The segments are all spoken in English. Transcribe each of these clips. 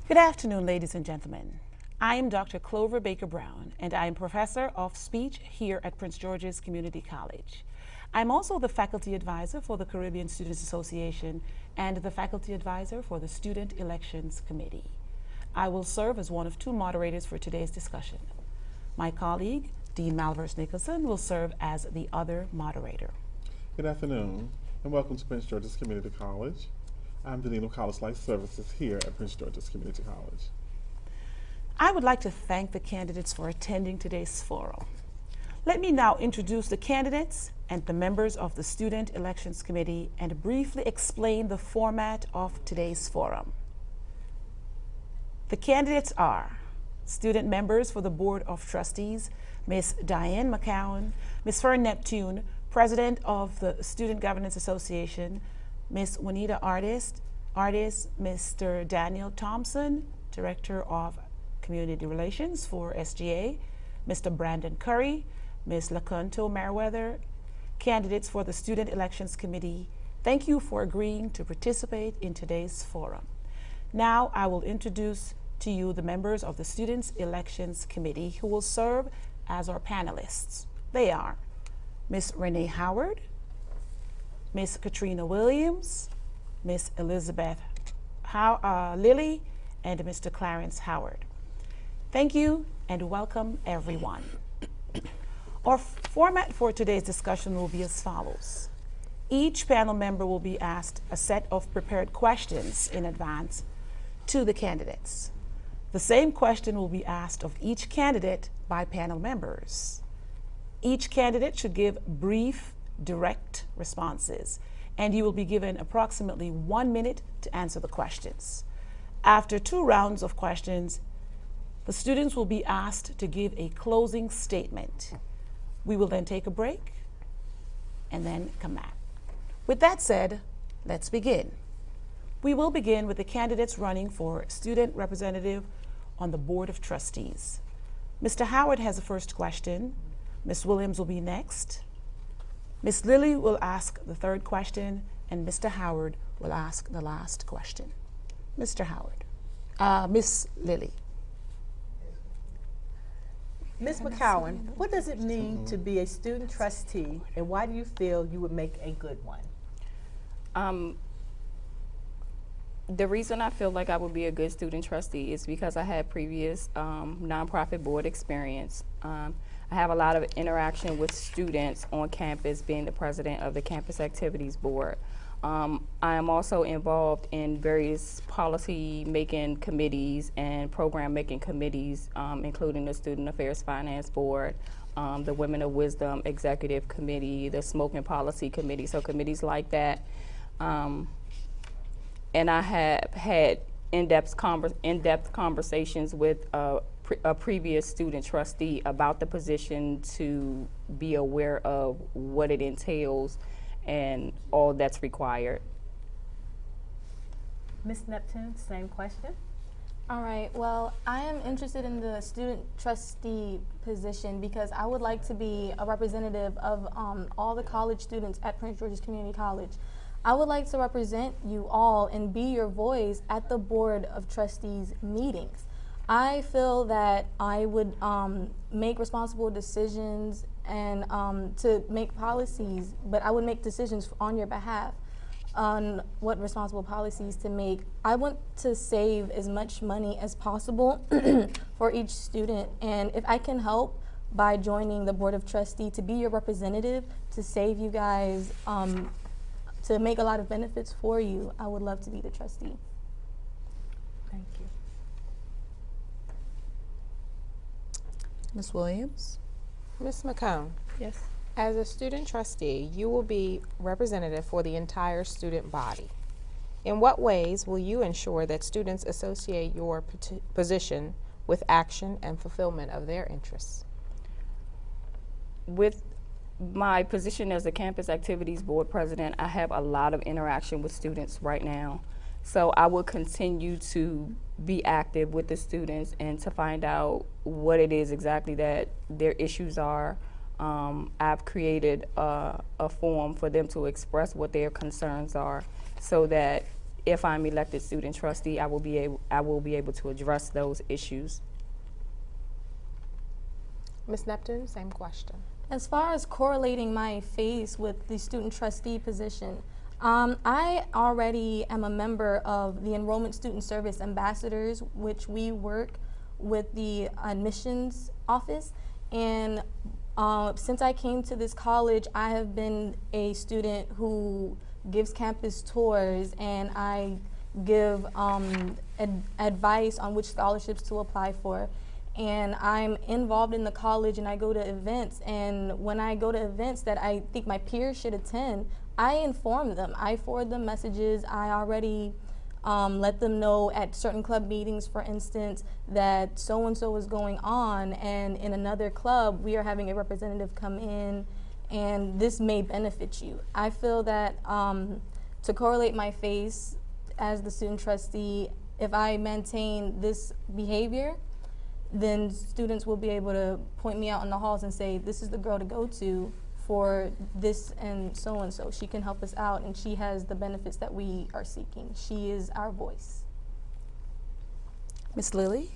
Good afternoon, ladies and gentlemen. I am Dr. Clover Baker Brown, and I am Professor of Speech here at Prince George's Community College. I'm also the Faculty Advisor for the Caribbean Students Association and the Faculty Advisor for the Student Elections Committee. I will serve as one of two moderators for today's discussion. My colleague, Dean Malverse Nicholson, will serve as the other moderator. Good afternoon, and welcome to Prince George's Community College. I'm the Dean of College Life Services here at Prince George's Community College. I would like to thank the candidates for attending today's forum. Let me now introduce the candidates and the members of the Student Elections Committee and briefly explain the format of today's forum. The candidates are student members for the Board of Trustees, Ms. Diane McCown, Ms. Fern Neptune, President of the Student Governance Association, Ms. Juanita Artist, Mr. Daniel Thompson, Director of Community Relations for SGA, Mr. Brandon Curry, Ms. LaConto Meriwether, candidates for the Student Elections Committee. Thank you for agreeing to participate in today's forum. Now I will introduce to you the members of the Students Elections Committee who will serve as our panelists. They are Ms. Renee Howard, Ms. Katrina Williams, Ms. Elizabeth Lilly, and Mr. Clarence Howard. Thank you and welcome everyone. Our format for today's discussion will be as follows. Each panel member will be asked a set of prepared questions in advance to the candidates. The same question will be asked of each candidate by panel members. Each candidate should give brief, direct responses, and you will be given approximately 1 minute to answer the questions. After 2 rounds of questions, the students will be asked to give a closing statement. We will then take a break and then come back. With that said, let's begin. We will begin with the candidates running for student representative on the Board of Trustees. Mr. Howard has the first question. Ms. Williams will be next. Ms. Lilly will ask the third question, and Mr. Howard will ask the last question. Mr. Howard. Ms. Lilly. Ms. McCown, what does it mean to be a student trustee, and why do you feel you would make a good one? The reason I feel like I would be a good student trustee is because I had previous nonprofit board experience. I have a lot of interaction with students on campus, being the president of the Campus Activities Board. I am also involved in various policy-making committees and program-making committees, including the Student Affairs Finance Board, the Women of Wisdom Executive Committee, the Smoking Policy Committee, so committees like that. And I have had in-depth conversations with a previous student trustee about the position to be aware of what it entails and all that's required. Ms. Neptune, same question. All right, well, I am interested in the student trustee position because I would like to be a representative of all the college students at Prince George's Community College. I would like to represent you all and be your voice at the Board of Trustees meetings. I feel that I would make responsible decisions and to make policies, but I would make decisions on your behalf on what responsible policies to make. I want to save as much money as possible for each student, and if I can help by joining the Board of Trustees to be your representative to save you guys, to make a lot of benefits for you, I would love to be the trustee. Thank you. Ms. Williams. Ms. McCown, Yes. as a student trustee, you will be representative for the entire student body. In what ways will you ensure that students associate your position with action and fulfillment of their interests? With my position as the Campus Activities Board President, I have a lot of interaction with students right now. So I will continue to be active with the students and to find out what it is exactly that their issues are. I've created a forum for them to express what their concerns are so that if I'm elected student trustee, I will be able to address those issues. Ms. Neptune, same question. As far as correlating my face with the student trustee position, I already am a member of the Enrollment Student Service Ambassadors, which we work with the admissions office. And since I came to this college, I have been a student who gives campus tours, and I give advice on which scholarships to apply for. And I'm involved in the college, and I go to events, and when I go to events that I think my peers should attend, I inform them. I forward them messages. I already let them know at certain club meetings, for instance, that so-and-so is going on, and in another club we are having a representative come in, and this may benefit you. I feel that to correlate my face as the student trustee, if I maintain this behavior, then students will be able to point me out in the halls and say, this is the girl to go to for this and so. She can help us out, and she has the benefits that we are seeking. She is our voice. Ms. Lilly?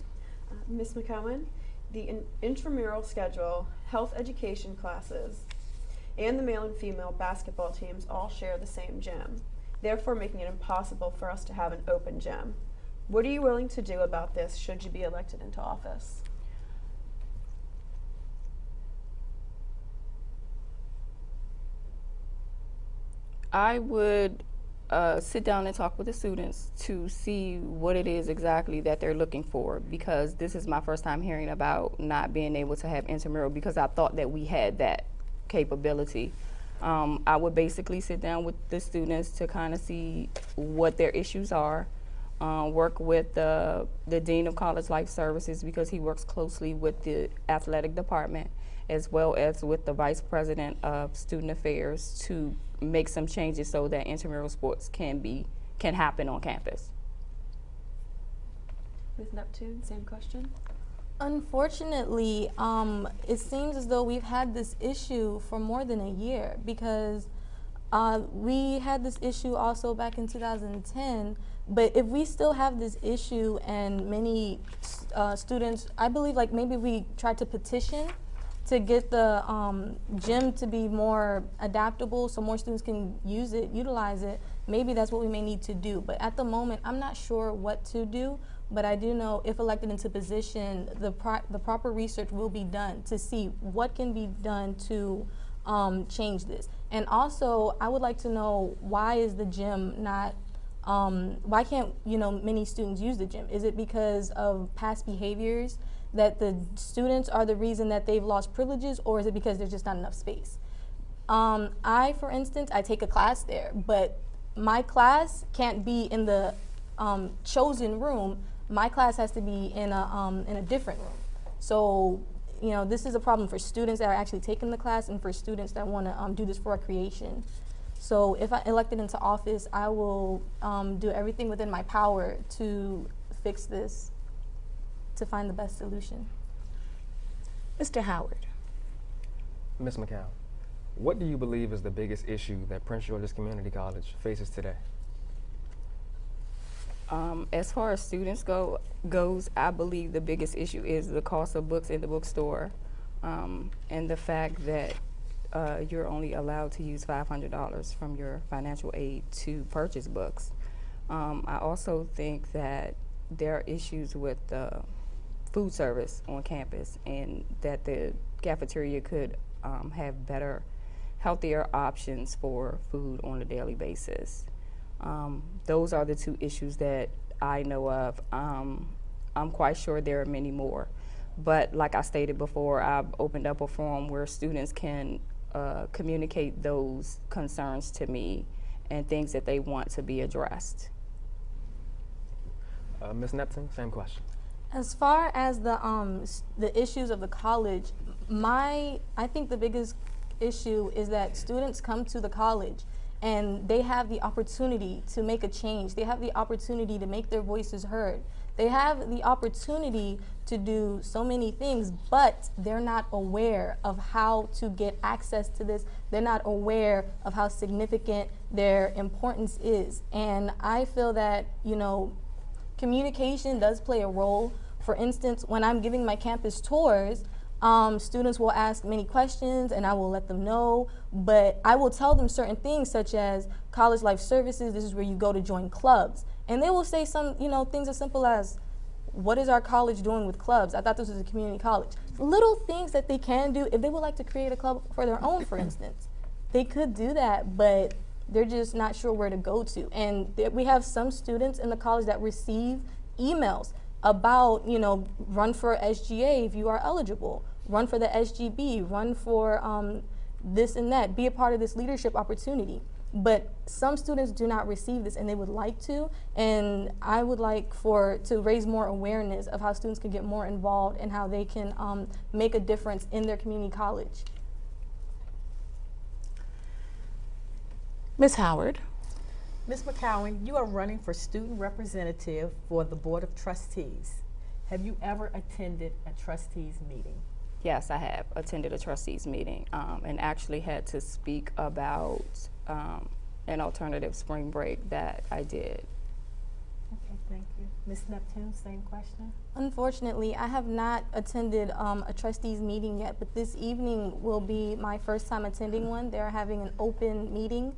Ms. McCown, the intramural schedule, health education classes, and the male and female basketball teams all share the same gym, therefore making it impossible for us to have an open gym. What are you willing to do about this should you be elected into office? I would sit down and talk with the students to see what it is exactly that they're looking for, because this is my first time hearing about not being able to have intramural, because I thought that we had that capability. I would basically sit down with the students to kind of see what their issues are, work with the Dean of College Life Services, because he works closely with the athletic department, as well as with the Vice President of Student Affairs, to make some changes so that intramural sports can happen on campus. Ms. Neptune, same question. Unfortunately, it seems as though we've had this issue for more than a year, because we had this issue also back in 2010, but if we still have this issue and many students, I believe like maybe we tried to petition to get the gym to be more adaptable so more students can utilize it, maybe that's what we may need to do. But at the moment, I'm not sure what to do, but I do know if elected into position, the proper research will be done to see what can be done to change this. And also, I would like to know, why is the gym not, why can't many students use the gym? Is it because of past behaviors, that the students are the reason that they've lost privileges, or is it because there's just not enough space? For instance, I take a class there, but my class can't be in the chosen room. My class has to be in a different room. So, this is a problem for students that are actually taking the class and for students that want to do this for recreation. So if I'm elected into office, I will do everything within my power to fix this, to find the best solution. Mr. Howard? Ms. McCown, what do you believe is the biggest issue that Prince George's Community College faces today? As far as students goes, I believe the biggest issue is the cost of books in the bookstore, and the fact that you're only allowed to use $500 from your financial aid to purchase books. I also think that there are issues with food service on campus, and that the cafeteria could have better, healthier options for food on a daily basis. Those are the two issues that I know of. I'm quite sure there are many more, but like I stated before, I've opened up a forum where students can communicate those concerns to me and things that they want to be addressed. Ms. Neptune, same question. As far as the issues of the college, I think the biggest issue is that students come to the college and they have the opportunity to make a change. They have the opportunity to make their voices heard. They have the opportunity to do so many things, but they're not aware of how to get access to this. They're not aware of how significant their importance is. And I feel that, you know, communication does play a role. For instance, when I'm giving my campus tours, students will ask many questions and I will let them know, but I will tell them certain things such as college life services, this is where you go to join clubs. And they will say some, you know, things as simple as, what is our college doing with clubs? I thought this was a community college. Little things that they can do, if they would like to create a club for their own, for instance, they could do that, but they're just not sure where to go to. And we have some students in the college that receive emails about, you know, run for SGA if you are eligible, run for the SGB, run for this and that, be a part of this leadership opportunity. But some students do not receive this and they would like to, and I would like to raise more awareness of how students can get more involved and how they can make a difference in their community college. Ms. Howard. Ms. McCown, you are running for student representative for the Board of Trustees. Have you ever attended a trustees meeting? Yes, I have attended a trustees meeting and actually had to speak about an alternative spring break that I did. Okay, thank you. Ms. Neptune, same question. Unfortunately, I have not attended a trustees meeting yet, but this evening will be my first time attending one. They're having an open meeting,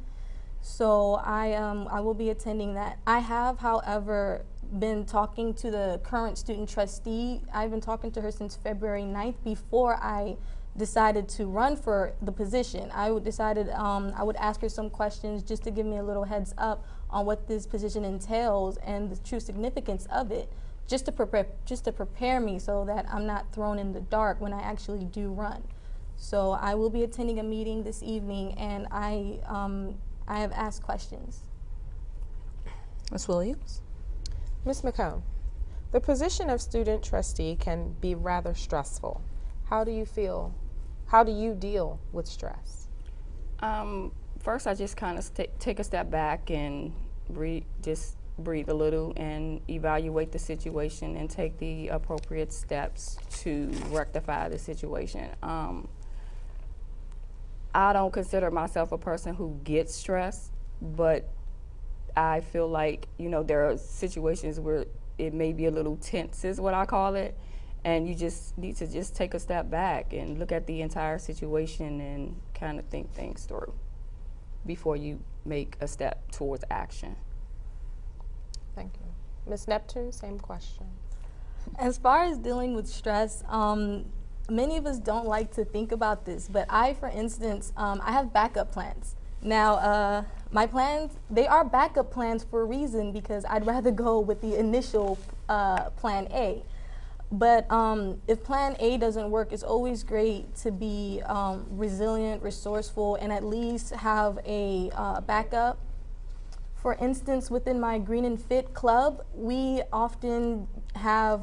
so I will be attending that. I have, however, been talking to the current student trustee. I've been talking to her since February 9th before I decided to run for the position. I decided I would ask her some questions just to give me a little heads up on what this position entails and the true significance of it, just to prepare me so that I'm not thrown in the dark when I actually do run. So I will be attending a meeting this evening, and I have asked questions. Ms. Williams. Ms. McCown, the position of student trustee can be rather stressful. How do you deal with stress? First, I just kind of take a step back and just breathe a little and evaluate the situation and take the appropriate steps to rectify the situation. I don't consider myself a person who gets stressed, but I feel like, you know, there are situations where it may be a little tense is what I call it, and you just need to just take a step back and look at the entire situation and kind of think things through before you make a step towards action. Thank you. Ms. Neptune, same question. As far as dealing with stress, many of us don't like to think about this, but I, for instance, I have backup plans. Now, my plans, they are backup plans for a reason, because I'd rather go with the initial plan A. But if plan A doesn't work, it's always great to be resilient, resourceful, and at least have a backup. For instance, within my Green and Fit club, we often have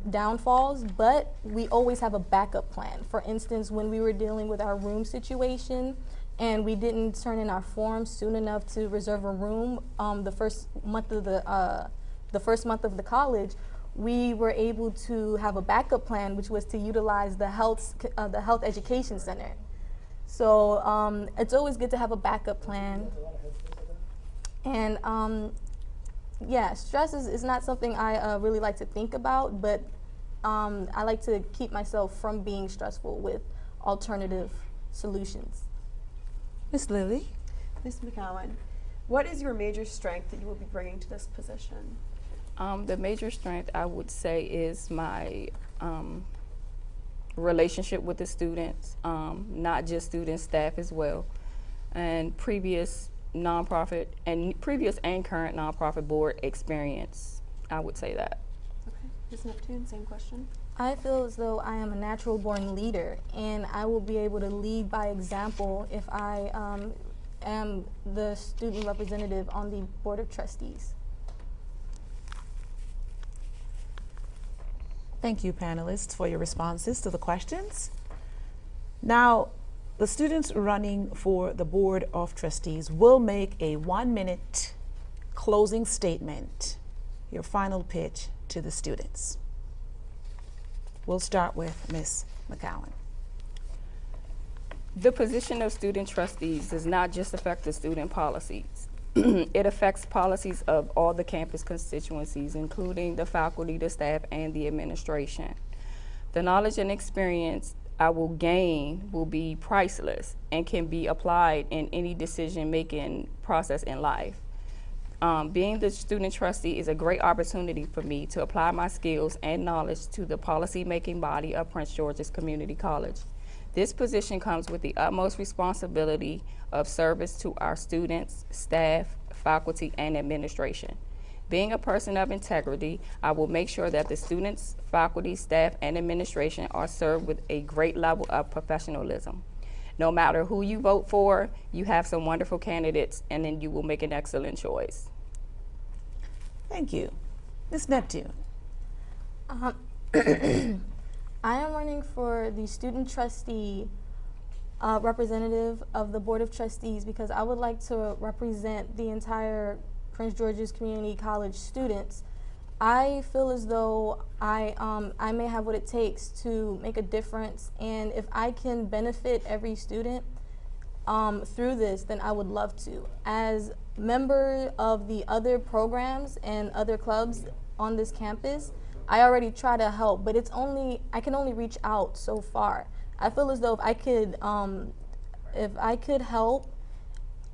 downfalls, but we always have a backup plan. For instance, when we were dealing with our room situation and we didn't turn in our forms soon enough to reserve a room the first month of the college, we were able to have a backup plan, which was to utilize the health education center. So it's always good to have a backup plan. And yeah, stress is not something I really like to think about, but I like to keep myself from being stressful with alternative solutions. Ms. Lilly. Ms. McCown, what is your major strength that you will be bringing to this position? The major strength, I would say, is my relationship with the students, not just students, staff as well, and previous and current nonprofit board experience. I would say that. Okay. Ms. Neptune, same question. I feel as though I am a natural born leader, and I will be able to lead by example if I am the student representative on the Board of Trustees. Thank you, panelists, for your responses to the questions. Now, the students running for the Board of Trustees will make a 1-minute closing statement. your final pitch to the students. We'll start with Ms. McCown. The position of student trustees does not just affect the student policies. It affects policies of all the campus constituencies, including the faculty, the staff, and the administration. The knowledge and experience I will gain will be priceless and can be applied in any decision-making process in life. Being the student trustee is a great opportunity for me to apply my skills and knowledge to the policy-making body of Prince George's Community College. This position comes with the utmost responsibility of service to our students, staff, faculty, and administration. Being a person of integrity, I will make sure that the students, faculty, staff, and administration are served with a great level of professionalism. No matter who you vote for, you have some wonderful candidates, and then you will make an excellent choice. Thank you. Ms. Neptune. I am running for the student trustee representative of the Board of Trustees because I would like to represent the entire Prince George's Community College students. I feel as though I may have what it takes to make a difference, and if I can benefit every student through this, then I would love to. As member of the other programs and other clubs on this campus, I already try to help, but I can only reach out so far. I feel as though if I could help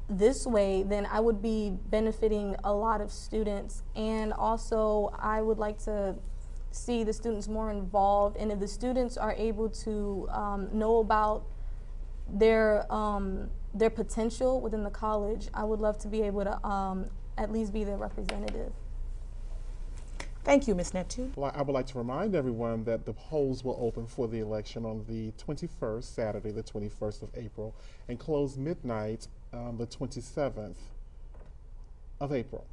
this way, then I would be benefiting a lot of students, and also I would like to see the students more involved, and if the students are able to know about their potential within the college, I would love to be able to at least be their representative. Thank you, Ms. Neptune. Well, I would like to remind everyone that the polls will open for the election on the 21st, Saturday, the 21st of April, and close midnight the 27th of April.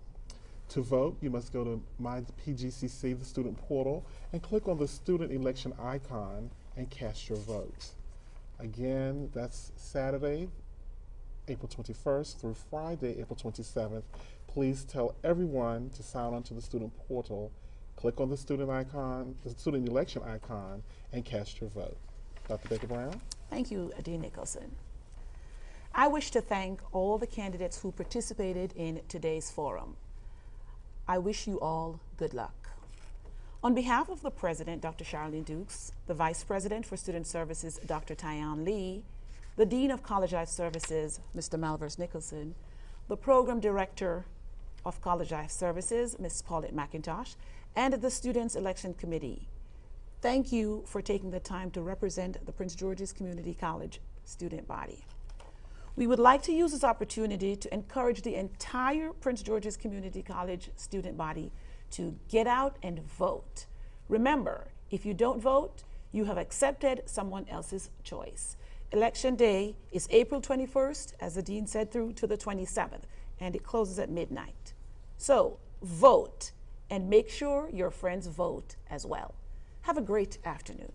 To vote, you must go to MyPGCC, the student portal, and click on the student election icon and cast your vote. Again, that's Saturday, April 21st through Friday, April 27th. Please tell everyone to sign on to the student portal, click on the student icon, the student election icon, and cast your vote. Dr. Baker-Brown? Thank you, Dean Nicholson. I wish to thank all the candidates who participated in today's forum. I wish you all good luck. On behalf of the President, Dr. Charlene Dukes, the Vice President for Student Services, Dr. Tyon Lee, the Dean of College Life Services, Mr. Malvers Nicholson, the Program Director of College Life Services, Ms. Paulette McIntosh, and the Students Election Committee. Thank you for taking the time to represent the Prince George's Community College student body. We would like to use this opportunity to encourage the entire Prince George's Community College student body to get out and vote. Remember, if you don't vote, you have accepted someone else's choice. Election day is April 21st, as the dean said, through to the 27th, and it closes at midnight. So vote, and make sure your friends vote as well. Have a great afternoon.